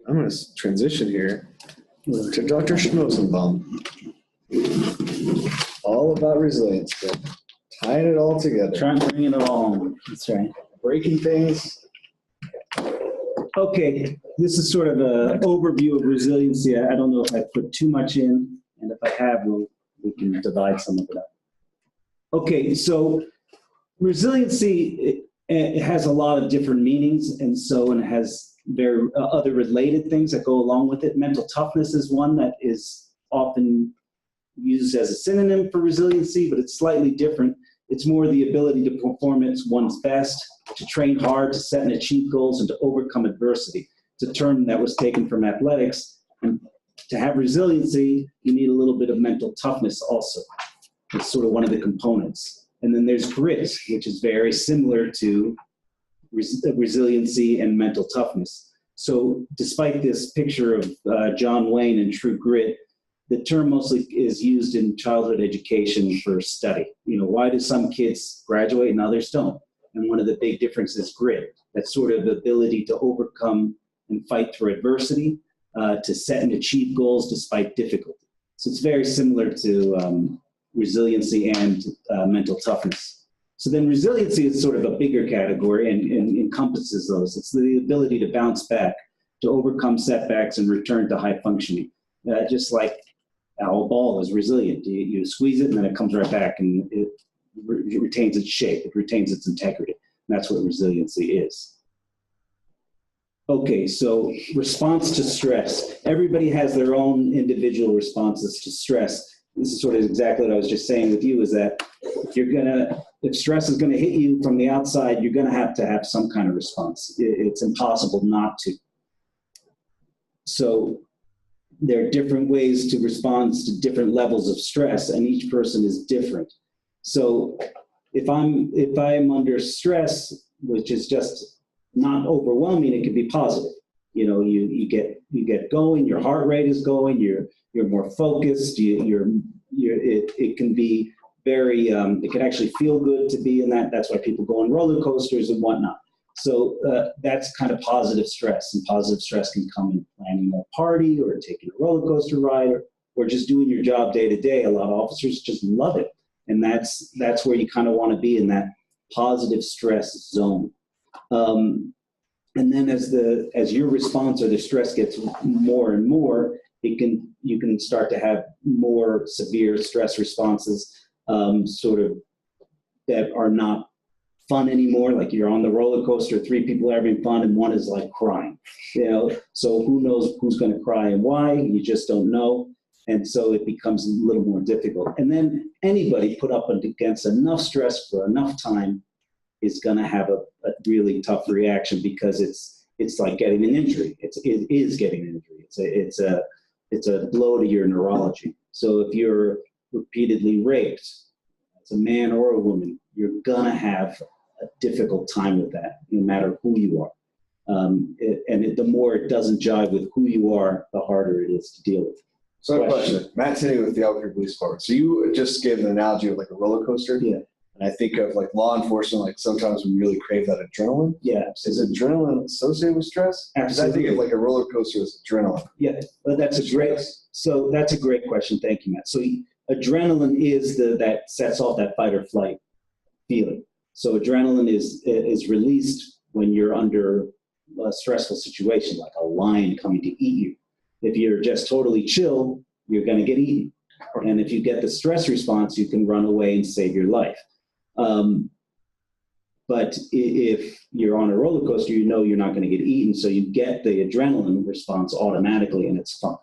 I'm going to transition here to Dr. Rosenbaum. All about resilience, tying it all together. Trying to bring it all home. That's right. Breaking things. Okay, this is sort of an overview of resiliency. I don't know if I put too much in, and if I have, we can divide some of it up. Okay, so resiliency, it has a lot of different meanings, and it has other related things that go along with it. Mental toughness is one that is often used as a synonym for resiliency, but it's slightly different. It's more the ability to perform at one's best, to train hard, to set and achieve goals, and to overcome adversity. It's a term that was taken from athletics. And to have resiliency, you need a little bit of mental toughness also. It's sort of one of the components. And then there's grit, which is very similar to resiliency and mental toughness. So despite this picture of John Wayne and True Grit, the term mostly is used in childhood education for study. Why do some kids graduate and others don't? And one of the big differences is grit. That sort of ability to overcome and fight through adversity, to set and achieve goals despite difficulty. So it's very similar to resiliency and mental toughness. So then resiliency is sort of a bigger category and encompasses those. It's the ability to bounce back, to overcome setbacks and return to high functioning. Just like a ball is resilient. You squeeze it and then it comes right back and it retains its shape. It retains its integrity. And that's what resiliency is. Okay, so response to stress. Everybody has their own individual responses to stress. This is sort of exactly what I was just saying with you, is that if stress is gonna hit you from the outside, you're gonna have to have some kind of response. It's impossible not to. So there are different ways to respond to different levels of stress, and each person is different. So if I'm under stress, which is just not overwhelming, it can be positive. You get going, your heart rate is going, you're more focused, it can be very, it can actually feel good to be in that. That's why people go on roller coasters and whatnot. So that's kind of positive stress, and positive stress can come in planning a party or taking a roller coaster ride or just doing your job day to day. A lot of officers just love it. And that's where you kind of want to be, in that positive stress zone. And then as your response or the stress gets more and more, you can start to have more severe stress responses, sort of that are not fun anymore. Like you're on the roller coaster, 3 people are having fun and one is like crying. So who knows who's going to cry and why? You just don't know. And so it becomes a little more difficult. And then anybody put up against enough stress for enough time is going to have a really tough reaction, because it's like getting an injury. It is getting an injury. It's a blow to your neurology. So if you're repeatedly raped, as a man or a woman, you're going to have a difficult time with that, no matter who you are. The more it doesn't jive with who you are, the harder it is to deal with. So I have a question. Matt Tinney with the Albuquerque Police Department. So you just gave an analogy of like a roller coaster. Yeah. And I think of like law enforcement, like sometimes we really crave that adrenaline. Yeah. Is adrenaline associated with stress? Because I think of like a roller coaster as adrenaline. Yeah, but that's a great question. Thank you, Matt. So adrenaline is that sets off that fight or flight feeling. So adrenaline is released when you're under a stressful situation, like a lion coming to eat you. If you're just totally chill, you're going to get eaten. And if you get the stress response, you can run away and save your life. But if you're on a roller coaster, you're not going to get eaten. So you get the adrenaline response automatically, and it's fun.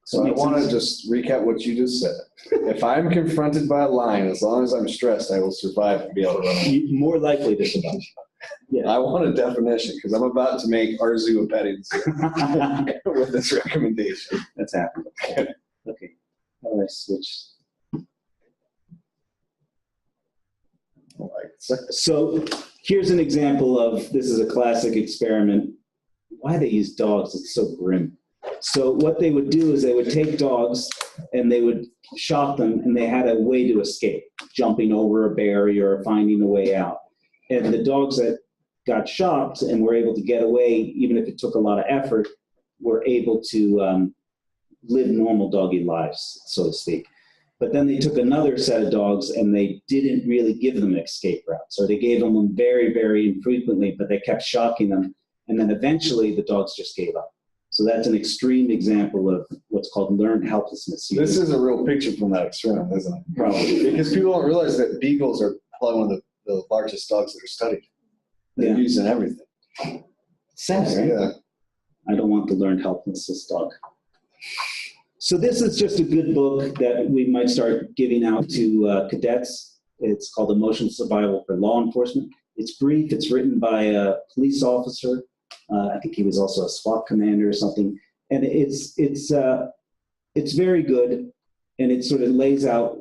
So I want to just recap what you just said. If I'm confronted by a lion, as long as I'm stressed, I will survive and be able to run away. More likely to survive. Yeah. I want a definition, because I'm about to make our zoo a petting zoo with this recommendation. That's happening. Okay. How do I switch? So here's an example of, this is a classic experiment. Why they use dogs, it's so grim. So what they would do is they would take dogs and they would shock them, and they had a way to escape, jumping over a barrier or finding a way out. And the dogs that got shocked and were able to get away, even if it took a lot of effort, were able to live normal doggy lives, so to speak. But then they took another set of dogs and they didn't really give them escape routes, or they gave them very, very infrequently, but they kept shocking them. And then eventually the dogs just gave up. So that's an extreme example of what's called learned helplessness. This is a real picture from that experiment, isn't it? Probably. Because people don't realize that beagles are probably one of the largest dogs that are studied. They're used in everything. Sad, right? Yeah. I don't want the learned helplessness dog. So this is just a good book that we might start giving out to cadets. It's called Emotional Survival for Law Enforcement. It's brief. It's written by a police officer. I think he was also a SWAT commander or something. And it's very good. And it sort of lays out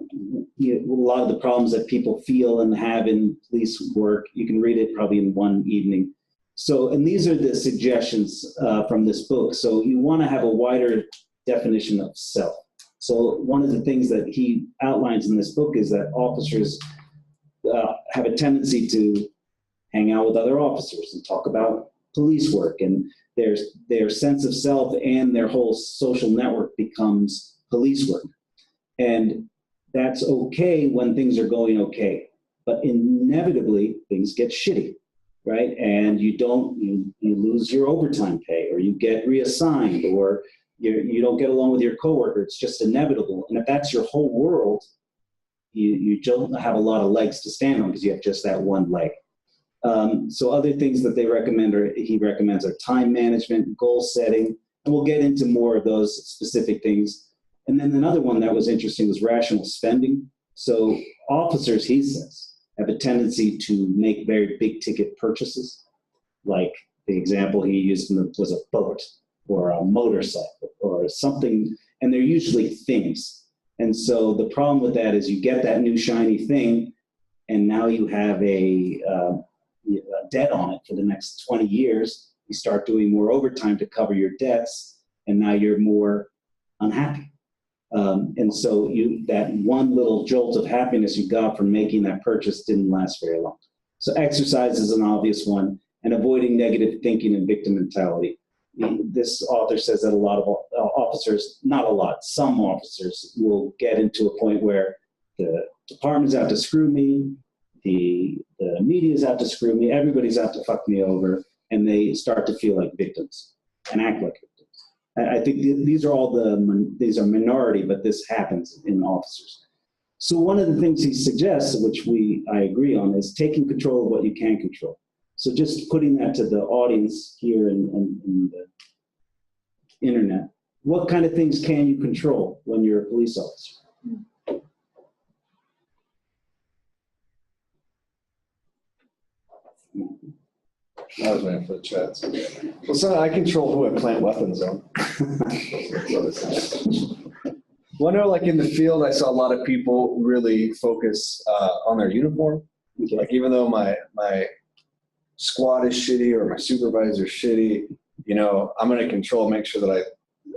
a lot of the problems that people feel and have in police work. You can read it probably in one evening. So, and these are the suggestions from this book. So you want to have a wider definition of self. So one of the things that he outlines in this book is that officers have a tendency to hang out with other officers and talk about police work, and their sense of self and their whole social network becomes police work. And that's okay when things are going okay, but inevitably things get shitty, right? And you lose your overtime pay, or you get reassigned, or you don't get along with your coworker. It's just inevitable. And if that's your whole world, you don't have a lot of legs to stand on because you have just that one leg. So other things that he recommends are time management, goal setting, and we'll get into more of those specific things. And then another one that was interesting was rational spending. So officers, he says, have a tendency to make very big ticket purchases. Like the example he used was a boat or a motorcycle or something, and they're usually things. And so the problem with that is you get that new shiny thing, and now you have a debt on it for the next 20 years. You start doing more overtime to cover your debts, and now you're more unhappy. And so that one little jolt of happiness you got from making that purchase didn't last very long. So exercise is an obvious one, and avoiding negative thinking and victim mentality. This author says that a lot of officers, not a lot, some officers will get into a point where the department's out to screw me, the media's out to screw me, everybody's out to fuck me over, and they start to feel like victims and act like victims. I think these are minority, but this happens in officers. So one of the things he suggests, which I agree on, is taking control of what you can control. So just putting that to the audience here in the internet, what kind of things can you control when you're a police officer? I was waiting for the chats. Well, so I control who I plant weapons on. Well, I know, like in the field, I saw a lot of people really focus on their uniform. Okay. Like even though my squad is shitty or my supervisor's shitty, I'm going to control, make sure that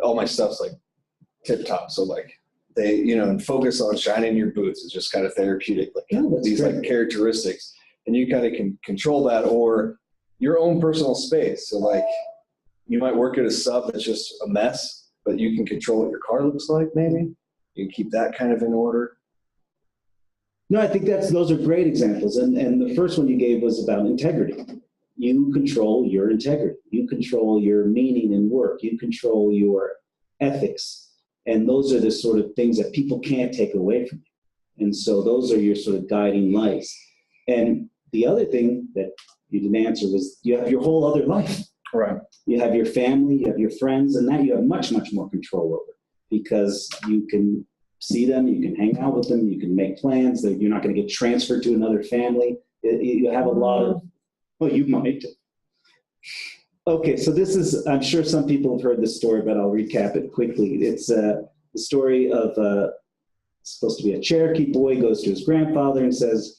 all my stuff's like tip top. So like and focus on shining your boots is just kind of therapeutic. Like these great. Like characteristics, and you kind of can control that, or your own personal space. So like you might work at a sub that's just a mess, but you can control what your car looks like. Maybe you can keep that kind of in order. No, I think those are great examples. And the first one you gave was about integrity. You control your integrity. You control your meaning in work. You control your ethics. And those are the sort of things that people can't take away from you. And so those are your sort of guiding lights. And the other thing that you didn't answer was you have your whole other life. Right. You have your family, you have your friends, and that you have much, much more control over, because you can see them, you can hang out with them, you can make plans, that you're not going to get transferred to another family. You have a lot of, well, you might. Okay, so this is, I'm sure some people have heard this story, but I'll recap it quickly. It's the story of supposed to be a Cherokee boy goes to his grandfather and says,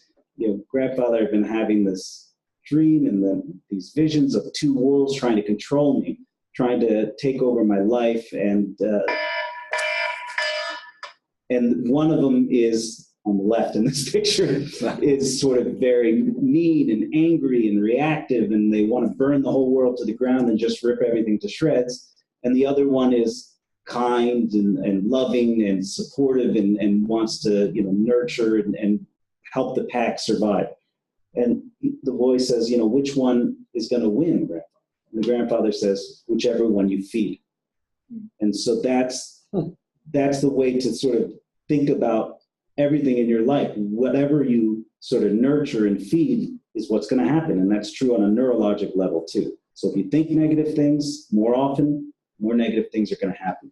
grandfather, I've been having this dream and these visions of two wolves trying to control me, trying to take over my life, and one of them is on the left in this picture is sort of very mean and angry and reactive, and they want to burn the whole world to the ground and just rip everything to shreds. and the other one is kind and loving and supportive and wants to, nurture and help the pack survive. And the boy says, which one is going to win, Grandpa? And the grandfather says, whichever one you feed. And so that's the way to sort of think about everything in your life. Whatever you sort of nurture and feed is what's going to happen. And that's true on a neurologic level too. So if you think negative things more often, more negative things are going to happen.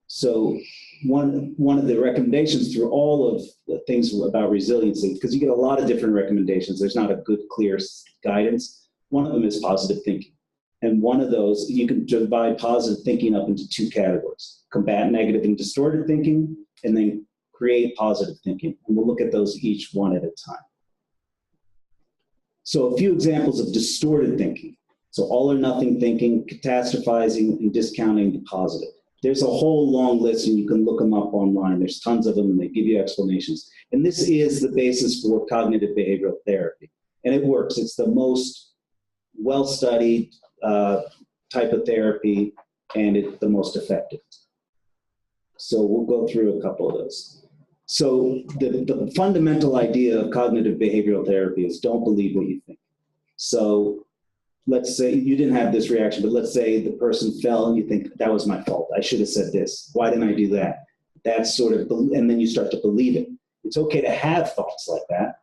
So one of the recommendations through all of the things about resiliency, because you get a lot of different recommendations, there's not a good, clear guidance. One of them is positive thinking. And one of those, you can divide positive thinking up into two categories: combat negative and distorted thinking, and then create positive thinking. And we'll look at those each one at a time. So a few examples of distorted thinking. So all or nothing thinking, catastrophizing, and discounting the positive. There's a whole long list, and you can look them up online. There's tons of them, and they give you explanations. And this is the basis for cognitive behavioral therapy. And it works. It's the most well-studied type of therapy, and it's the most effective. So we'll go through a couple of those. So the fundamental idea of cognitive behavioral therapy is don't believe what you think. So let's say you didn't have this reaction, but let's say the person fell and you think, that was my fault. I should have said this. Why didn't I do that? That's sort of, and then you start to believe it. It's okay to have thoughts like that,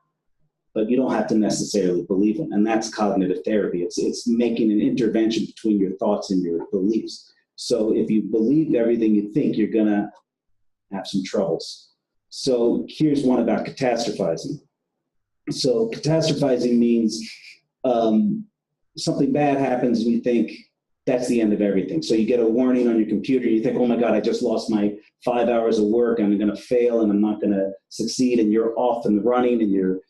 but you don't have to necessarily believe them. And that's cognitive therapy. It's making an intervention between your thoughts and your beliefs. So if you believe everything you think, you're going to have some troubles. So here's one about catastrophizing. So catastrophizing means something bad happens and you think that's the end of everything. So you get a warning on your computer, you think, oh my God, I just lost my 5 hours of work, I'm going to fail and I'm not going to succeed, and you're off and running, and you're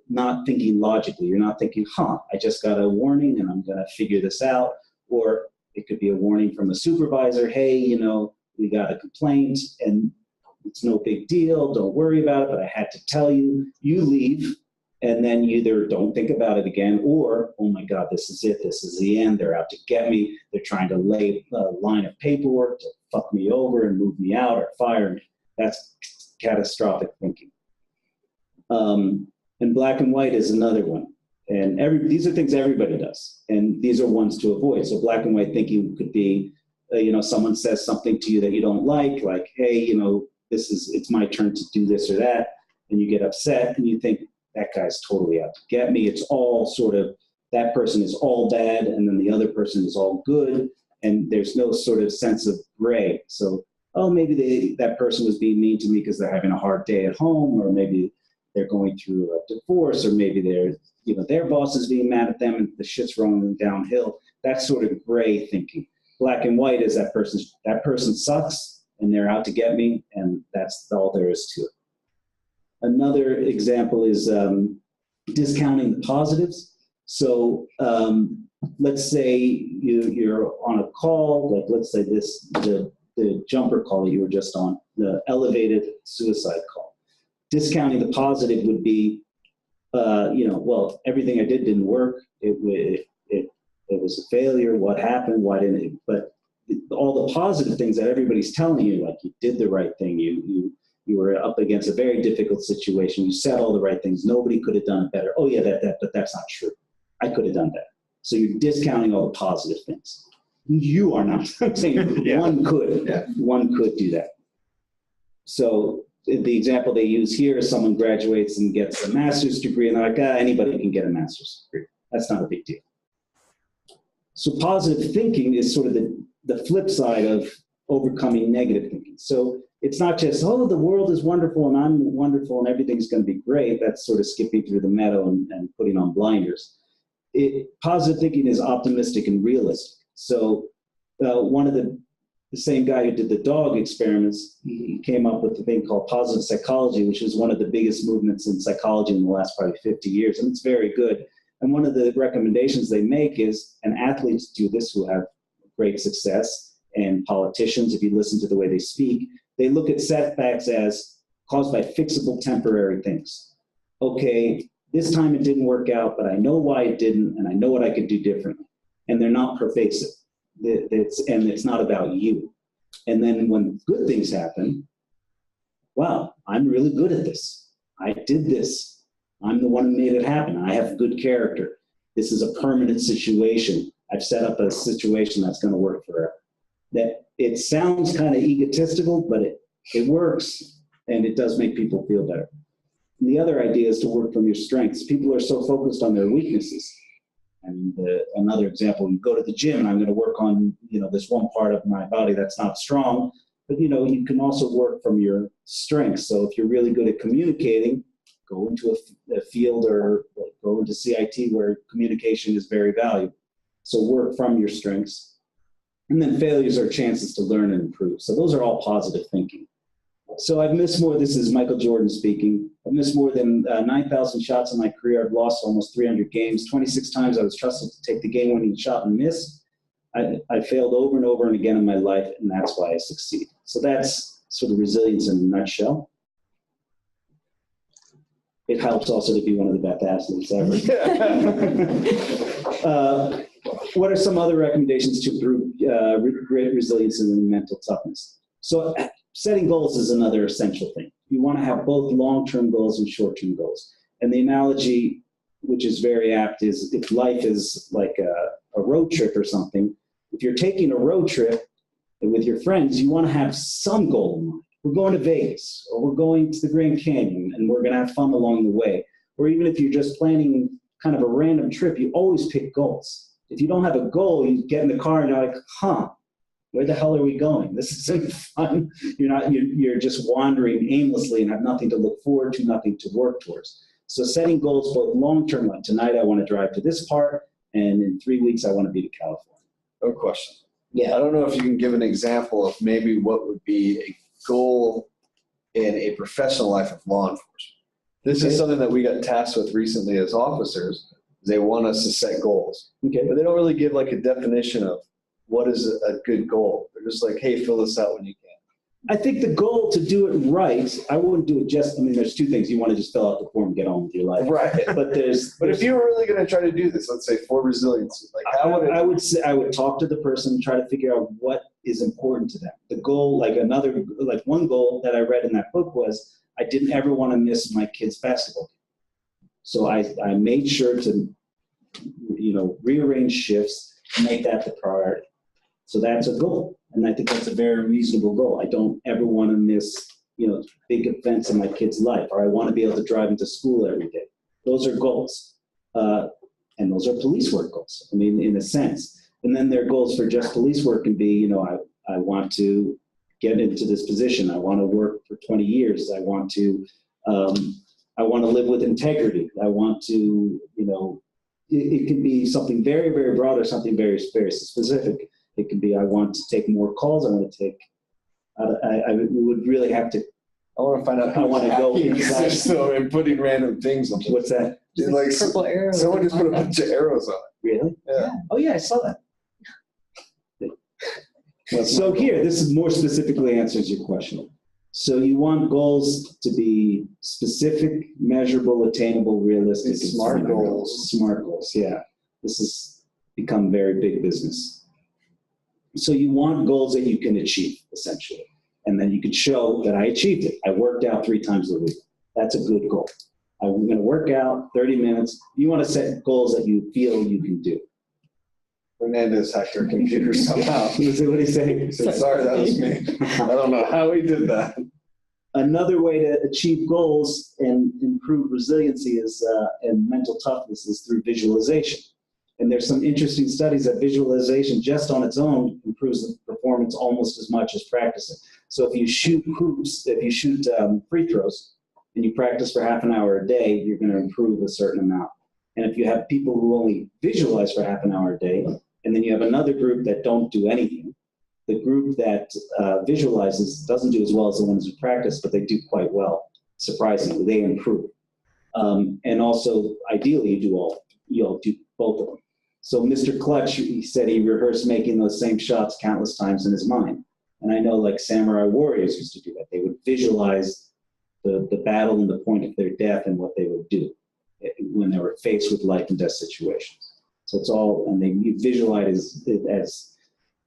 not thinking logically. You're not thinking, I just got a warning and I'm going to figure this out. Or it could be a warning from a supervisor, hey, we got a complaint and it's no big deal, don't worry about it, but I had to tell you. You leave, and then you either don't think about it again, or, oh my God, this is it, this is the end, they're out to get me, they're trying to lay a line of paperwork to fuck me over and move me out or fire me. That's catastrophic thinking. And black and white is another one. And these are things everybody does, and these are ones to avoid. So black and white thinking could be, someone says something to you that you don't like, hey, it's my turn to do this or that, and you get upset and you think, that guy's totally out to get me. It's all sort of, that person is all bad, and then the other person is all good, and there's no sort of sense of gray. So, maybe that person was being mean to me because they're having a hard day at home, or maybe they're going through a divorce, or maybe their boss is being mad at them and the shit's rolling downhill. That's sort of gray thinking. Black and white is that person sucks and they're out to get me, and that's all there is to it. Another example is discounting the positives. So let's say you're on a call, let's say the jumper call that you were just on, the elevated suicide call. Discounting the positive would be, everything I did didn't work. It was a failure. What happened? Why didn't it? But all the positive things that everybody's telling you, like you did the right thing, you were up against a very difficult situation, you said all the right things, nobody could have done it better. Oh yeah, but that's not true. I could have done better. So you're discounting all the positive things. You are not. I'm saying one could. Yeah. One could do that. So the example they use here is someone graduates and gets a master's degree, and they're like, anybody can get a master's degree. That's not a big deal. So positive thinking is sort of the flip side of overcoming negative thinking. So it's not just, the world is wonderful and I'm wonderful and everything's going to be great. That's sort of skipping through the meadow and putting on blinders. Positive thinking is optimistic and realistic. So one of the same guy who did the dog experiments, he came up with a thing called positive psychology, which is one of the biggest movements in psychology in the last probably 50 years. And it's very good. And one of the recommendations they make is, and athletes do this who have great success, and politicians, if you listen to the way they speak, they look at setbacks as caused by fixable temporary things. Okay, this time it didn't work out, but I know why it didn't, and I know what I could do differently. And they're not pervasive. It's not about you. And then when good things happen, wow, I'm really good at this. I did this. I'm the one who made it happen. I have good character. This is a permanent situation. I've set up a situation that's going to work forever. That it sounds kind of egotistical, but it works, and it does make people feel better. And the other idea is to work from your strengths. People are so focused on their weaknesses. And another example, you go to the gym, and I'm going to work on, this one part of my body that's not strong, but, you can also work from your strengths. So if you're really good at communicating, go into a field or go into CIT where communication is very valuable. So work from your strengths. And then failures are chances to learn and improve. So those are all positive thinking. So I've missed more, this is Michael Jordan speaking, I've missed more than 9,000 shots in my career. I've lost almost 300 games. 26 times I was trusted to take the game-winning shot and miss. I failed over and over and again in my life, and that's why I succeed. So that's sort of resilience in a nutshell. It helps also to be one of the best athletes ever. What are some other recommendations to improve great resilience and mental toughness? So setting goals is another essential thing. You want to have both long-term goals and short-term goals. And the analogy, which is very apt, is if life is like a road trip or something, if you're taking a road trip with your friends, you want to have some goal in mind. We're going to Vegas, or we're going to the Grand Canyon, and we're going to have fun along the way. Or even if you're just planning kind of a random trip, you always pick goals. If you don't have a goal, you get in the car and you're like, where the hell are we going? This isn't fun. You're just wandering aimlessly and have nothing to look forward to, nothing to work towards. So setting goals both long-term, like tonight I want to drive to this part, and in 3 weeks I want to be to California. No question. Yeah. I don't know if you can give an example of maybe what would be a goal in a professional life of law enforcement. This is something that we got tasked with recently as officers. They want us to set goals. Okay. But they don't really give like a definition of what is a good goal. They're just like, hey, fill this out when you can. I think the goal to do it right, I wouldn't do it there's two things. You want to just fill out the form and get on with your life. Right. But if you were really going to try to do this, let's say for resiliency, like how would it? I would talk to the person, try to figure out what is important to them. The goal, one goal that I read in that book was I didn't ever want to miss my kids' basketball game. So I made sure to, rearrange shifts and make that the priority. So that's a goal. And I think that's a very reasonable goal. I don't ever want to miss, big events in my kid's life, or I want to be able to drive into school every day. Those are goals. And those are police work goals, in a sense. And then their goals for just police work can be, I want to get into this position. I want to work for 20 years. I want to live with integrity. I want to, it can be something very, very broad or something very, very specific. It can be, I want to take more calls. I want to take, I would really have to. I want to find out. I want to go inside. So and putting random things on. What's that? Like purple arrows. Someone just put a bunch of arrows on it. Really? Yeah. Oh yeah, I saw that. So here, this is more specifically answers your question. So you want goals to be specific, measurable, attainable, realistic. It's smart goals. Smart goals, yeah. This has become very big business. So you want goals that you can achieve, essentially. And then you can show that I achieved it. I worked out 3 times a week. That's a good goal. I'm going to work out 30 minutes. You want to set goals that you feel you can do. Fernandez hacked our computer somehow. What did he say? He said, sorry, that was me. I don't know how he did that. Another way to achieve goals and improve resiliency and mental toughness is through visualization. And there's some interesting studies that visualization just on its own improves the performance almost as much as practicing. So if you shoot hoops, if you shoot free throws, and you practice for half an hour a day, you're going to improve a certain amount. And if you have people who only visualize for half an hour a day, and then you have another group that don't do anything, the group that visualizes doesn't do as well as the ones who practice, but they do quite well. Surprisingly, they improve. And also, ideally, you'll do both of them. So Mr. Clutch, he said he rehearsed making those same shots countless times in his mind. And I know like samurai warriors used to do that. They would visualize the battle and the point of their death and what they would do when they were faced with life and death situations. So it's all, and you visualize it as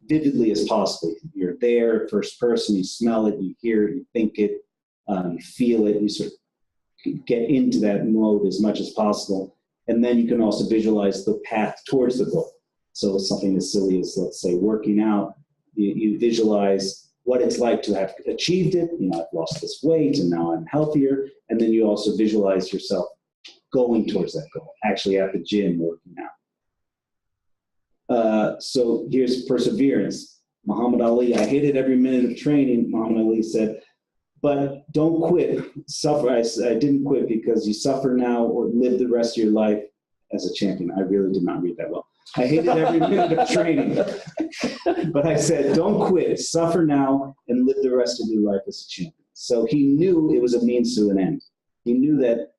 vividly as possible. You're there, first person, you smell it, you hear it, you think it, you feel it, you sort of get into that mode as much as possible. And then you can also visualize the path towards the goal. So something as silly as, let's say, working out, you visualize what it's like to have achieved it. You know, I've lost this weight and now I'm healthier. And then you also visualize yourself going towards that goal, actually at the gym working out. So here's perseverance. Muhammad Ali, I hated every minute of training, Muhammad Ali said, but don't quit. Suffer. I didn't quit because you suffer now or live the rest of your life as a champion. I really did not read that well. I hated every minute of training. But I said, don't quit. Suffer now and live the rest of your life as a champion. So he knew it was a means to an end. He knew that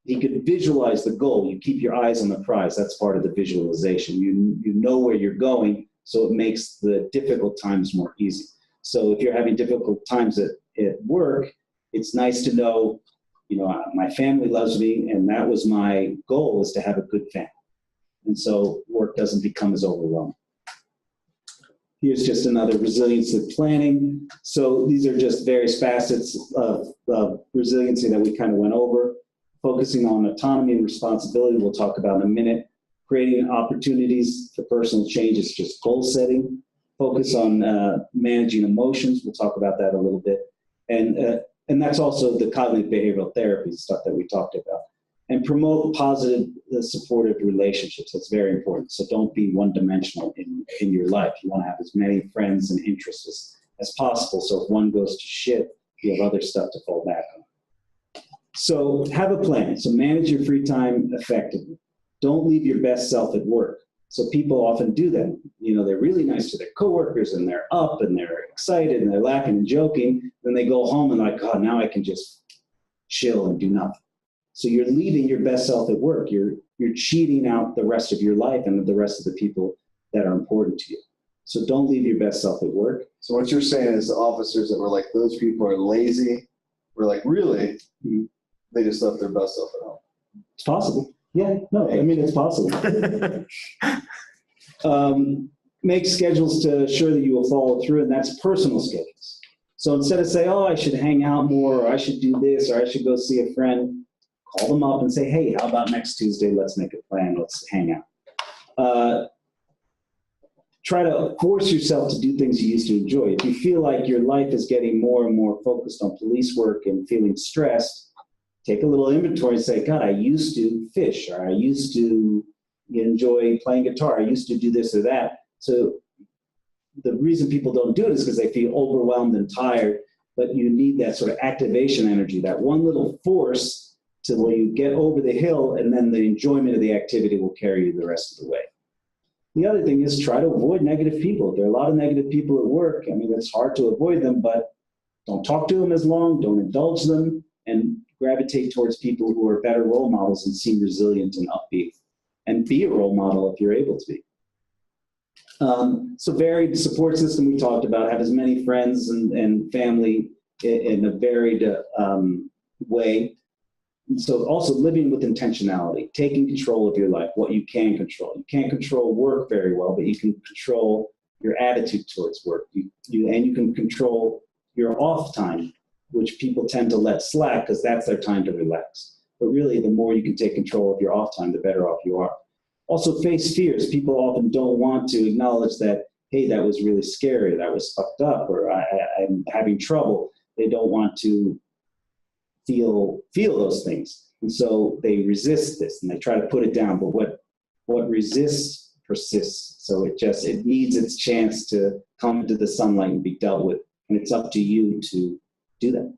he could visualize the goal. You keep your eyes on the prize. That's part of the visualization. You know where you're going, so it makes the difficult times more easy. So if you're having difficult times at work, it's nice to know, you know, my family loves me, and that was my goal, is to have a good family. And so work doesn't become as overwhelming. Here's just another resiliency planning. So these are just various facets of resiliency that we kind of went over. Focusing on autonomy and responsibility, we'll talk about in a minute. Creating opportunities for personal change is just goal setting. Focus on managing emotions. We'll talk about that a little bit. And that's also the cognitive behavioral therapy stuff that we talked about. And promote positive, supportive relationships. That's very important. So don't be one-dimensional in your life. You want to have as many friends and interests as possible. So if one goes to shit, you have other stuff to fall back on. So have a plan. So manage your free time effectively. Don't leave your best self at work. So people often do that. You know, they're really nice to their coworkers and they're up and they're excited and they're laughing and joking. Then they go home and like, God, now I can just chill and do nothing. So you're leaving your best self at work. You're cheating out the rest of your life and the rest of the people that are important to you. So don't leave your best self at work. So what you're saying is the officers that were like, those people are lazy, were like, really? Mm-hmm. They just left their best self at home. It's possible. Yeah, no, I mean, it's possible. Make schedules to assure that you will follow through, and that's personal schedules. So instead of saying, oh, I should hang out more, or I should do this, or I should go see a friend, call them up and say, hey, how about next Tuesday? Let's make a plan. Let's hang out. Try to force yourself to do things you used to enjoy. If you feel like your life is getting more and more focused on police work and feeling stressed, take a little inventory and say, God, I used to fish, or I used to enjoy playing guitar. I used to do this or that. So the reason people don't do it is because they feel overwhelmed and tired, but you need that sort of activation energy, that one little force to where you get over the hill, and then the enjoyment of the activity will carry you the rest of the way. The other thing is try to avoid negative people. There are a lot of negative people at work. I mean, it's hard to avoid them, but don't talk to them as long, don't indulge them, and gravitate towards people who are better role models and seem resilient and upbeat. And be a role model if you're able to be. So varied support system we talked about, have as many friends and family in a varied way. So also living with intentionality, taking control of your life, what you can control. You can't control work very well, but you can control your attitude towards work. And you can control your off time, which people tend to let slack because that's their time to relax. But really, the more you can take control of your off time, the better off you are. Also face fears. People often don't want to acknowledge that, hey, that was really scary, that was fucked up, or I'm having trouble. They don't want to feel those things. And so they resist this and they try to put it down. But what resists persists. So it needs its chance to come into the sunlight and be dealt with. And it's up to you to do that.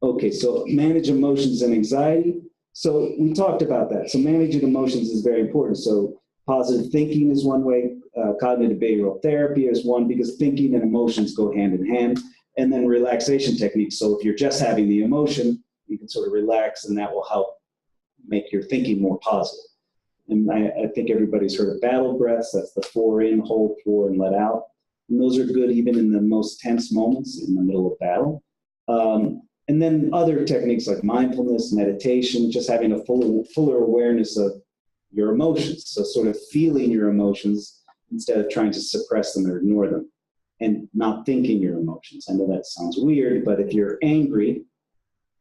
Okay, so manage emotions and anxiety. So we talked about that. So managing emotions is very important. So positive thinking is one way. Cognitive behavioral therapy is one, because thinking and emotions go hand in hand. And then relaxation techniques. So if you're just having the emotion, you can sort of relax, and that will help make your thinking more positive. And I think everybody's heard of battle breaths. That's the 4 in, hold 4, and let out. And those are good even in the most tense moments in the middle of battle. And then other techniques like mindfulness, meditation, just having a fuller awareness of your emotions. So sort of feeling your emotions instead of trying to suppress them or ignore them, and not thinking your emotions. I know that sounds weird, but if you're angry,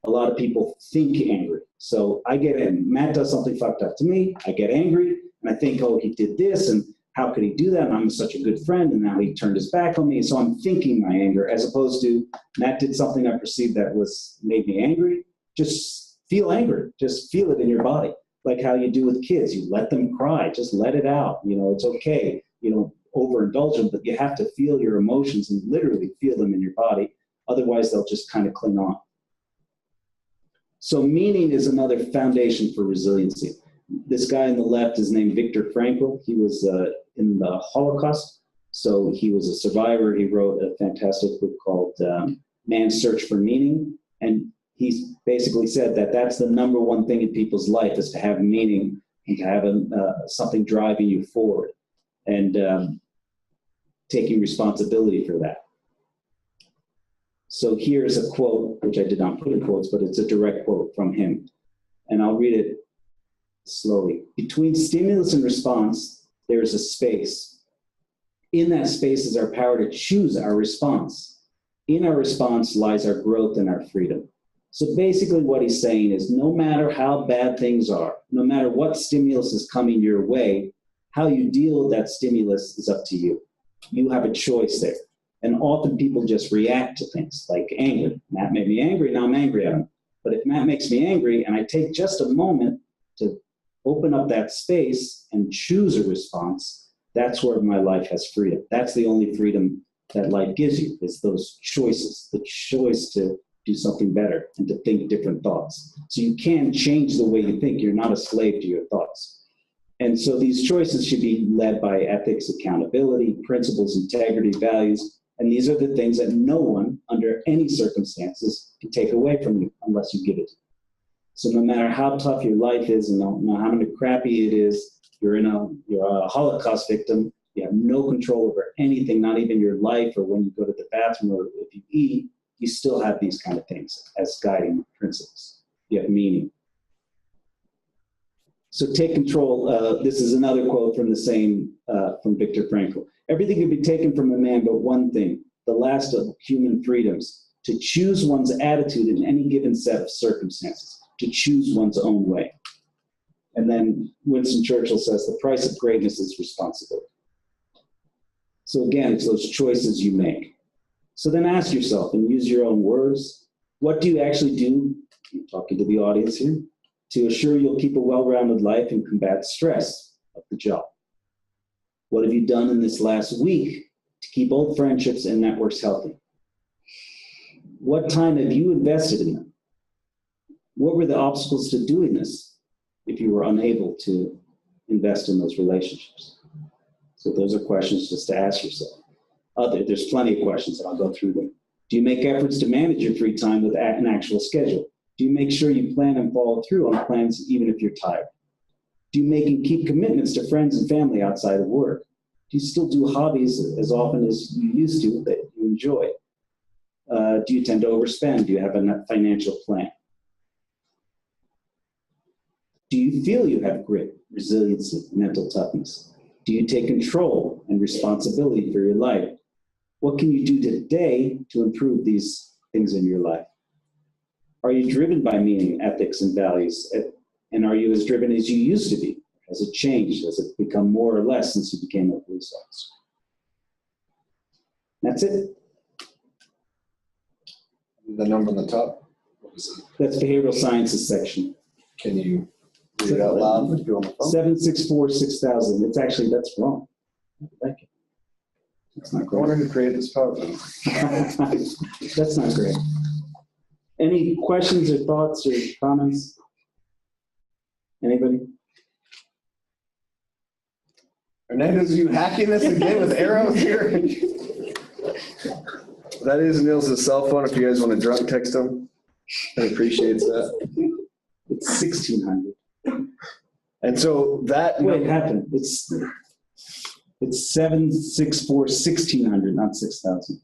a lot of people think angry. So I get in, Matt does something fucked up to me, I get angry, and I think, oh, he did this, and how could he do that? And I'm such a good friend, and now he turned his back on me. So I'm thinking my anger, as opposed to Matt did something I perceived that made me angry. Just feel angry. Just feel it in your body. Like how you do with kids. You let them cry. Just let it out. You know, it's okay. You know, overindulge them, but you have to feel your emotions and literally feel them in your body. Otherwise, they'll just kind of cling on. So meaning is another foundation for resiliency. This guy on the left is named Viktor Frankl. He was in the Holocaust. So he was a survivor. He wrote a fantastic book called Man's Search for Meaning. And he basically said that that's the number one thing in people's life, is to have meaning and to have something driving you forward, and taking responsibility for that. So here's a quote, which I did not put in quotes, but it's a direct quote from him. And I'll read it slowly. Between stimulus and response, there is a space. In that space is our power to choose our response. In our response lies our growth and our freedom. So basically what he's saying is, no matter how bad things are, no matter what stimulus is coming your way, how you deal with that stimulus is up to you. You have a choice there. And often people just react to things like anger. Matt made me angry, now I'm angry at him. But if Matt makes me angry and I take just a moment to open up that space and choose a response, that's where my life has freedom. That's the only freedom that life gives you, is those choices, the choice to do something better and to think different thoughts. So you can change the way you think. You're not a slave to your thoughts. And so these choices should be led by ethics, accountability, principles, integrity, values. And these are the things that no one, under any circumstances, can take away from you unless you give it. So no matter how tough your life is, and no matter how crappy it is, you're a Holocaust victim, you have no control over anything, not even your life or when you go to the bathroom or if you eat, you still have these kind of things as guiding principles. You have meaning. So take control. This is another quote from the same, from Viktor Frankl. Everything can be taken from a man, but one thing, the last of human freedoms, to choose one's attitude in any given set of circumstances, to choose one's own way. And then Winston Churchill says, the price of greatness is responsibility. So again, it's those choices you make. So then ask yourself, and use your own words, what do you actually do, I'm talking to the audience here, to assure you'll keep a well-rounded life and combat stress of the job? What have you done in this last week to keep old friendships and networks healthy? What time have you invested in them? What were the obstacles to doing this if you were unable to invest in those relationships? So those are questions just to ask yourself. There's plenty of questions, and I'll go through them. Do you make efforts to manage your free time with an actual schedule? Do you make sure you plan and follow through on plans even if you're tired? Do you make and keep commitments to friends and family outside of work? Do you still do hobbies as often as you used to that you enjoy? Do you tend to overspend? Do you have a financial plan? Do you feel you have grit, resiliency, mental toughness? Do you take control and responsibility for your life? What can you do today to improve these things in your life? Are you driven by meaning, ethics, and values? And are you as driven as you used to be? Has it changed? Has it become more or less since you became a police officer? That's it. The number on the top, what was it? That's behavioral sciences section. Can you read it out loud with you on the phone? 764-6000. It's actually, that's wrong. Thank you. That's not I wonder great. who created this PowerPoint. That's not great. Any questions or thoughts or comments? Anybody? Hernandez, are you hacking this again with arrows here? That is Nils' cell phone if you guys want to drunk text him. I appreciate that. It's 1600. And so that... Wait, it happened. It's 764-1600, not 6000.